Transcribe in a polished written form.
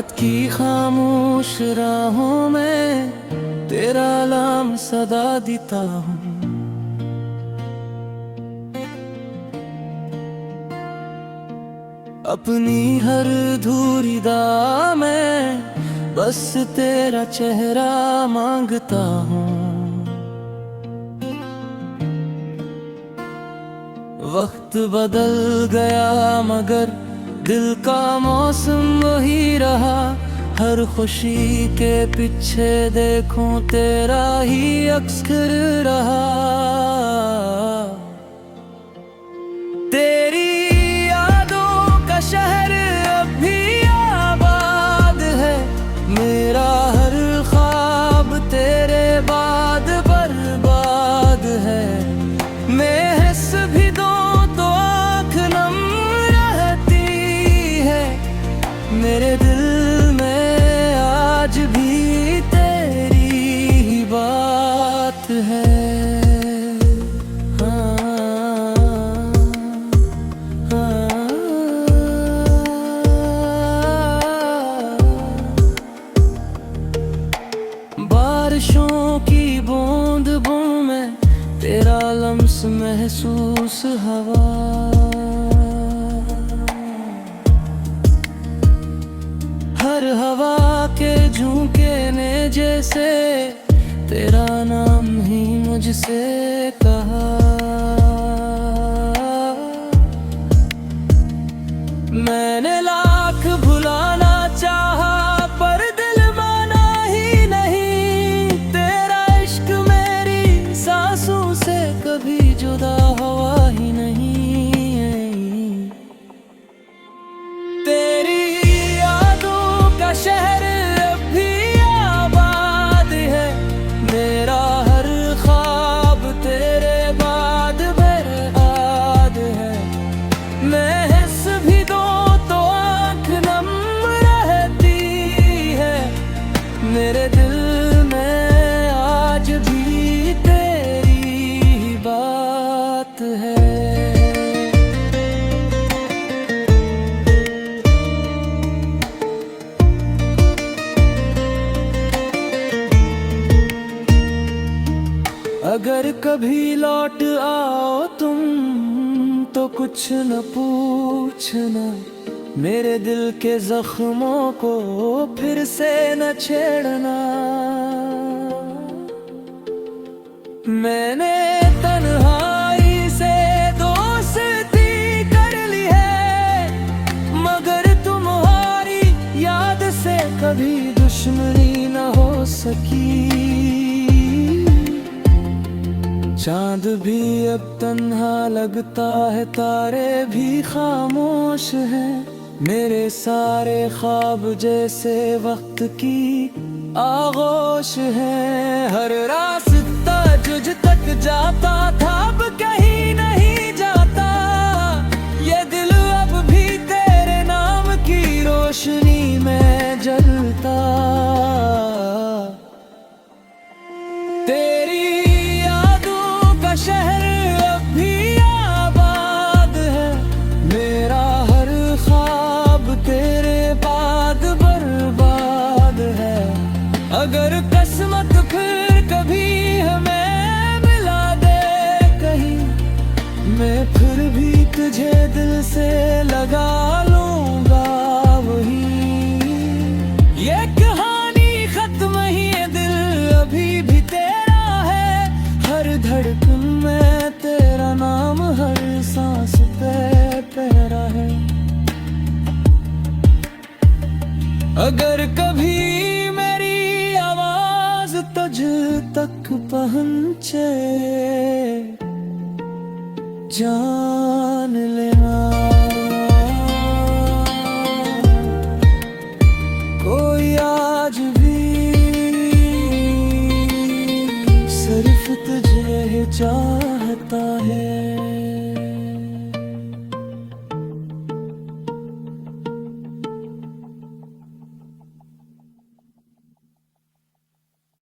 रात की खामोश राहों में तेरा नाम सदा देता हूँ। अपनी हर धूरी दा मैं बस तेरा चेहरा मांगता हूँ। वक्त बदल गया मगर दिल का मौसम वही रहा। हर खुशी के पीछे देखूं तेरा ही अक्स खिल रहा। तेरी यादों का शहर अब भी आबाद है। मेरा हर ख्वाब तेरे बाद बर्बाद है। मैं हंस भी दूं तो आँख नम रहती है। मेरे दिल में आज भी तेरी ही बात है। बारिशों की बूंद बूंद में तेरा लम्स महसूस हवा। हर हवा के झोंके जैसे तेरा नाम ही मुझसे कहा। मैंने लाख भुलाना चाहा पर दिल माना ही नहीं। तेरा इश्क मेरी सांसों से कभी जुदा हुआ ही नहीं। तेरी यादों का शहर अब भी आबाद है। मेरा हर ख्वाब तेरे बाद बर्बाद है। मैं हंस भी दूं तो आँख नम रहती है। मेरे दिल में आज भी तेरी बात है। अगर कभी लौट आओ तुम तो कुछ न पूछना। मेरे दिल के जख्मों को फिर से न छेड़ना। मैंने तन्हाई से दोस्ती कर ली है मगर तुम्हारी याद से कभी दुश्मनी न हो सकी। चांद भी अब तन्हा लगता है, तारे भी खामोश हैं। मेरे सारे ख्वाब जैसे वक्त की आगोश है। हर रास्ता तुझ तक जाता था अब कहीं नहीं जाता। ये दिल अब भी तेरे नाम की रोशनी में जलता। तेरी शहर अब भी आबाद है। मेरा हर ख्वाब तेरे बाद बर्बाद है। अगर किस्मत फिर कभी हमें मिला दे कहीं, मैं फिर भी तुझे दिल से लगा लूंगा वही। ये कहानी खत्म ही है, दिल अभी भी तेरा है। हर धड़कन में तेरा नाम, हर सांस पे तेरा है। अगर कभी मेरी आवाज तुझ तक पहुंचे, जान लेना कोई आज भी सिर्फ तुझे ही चाह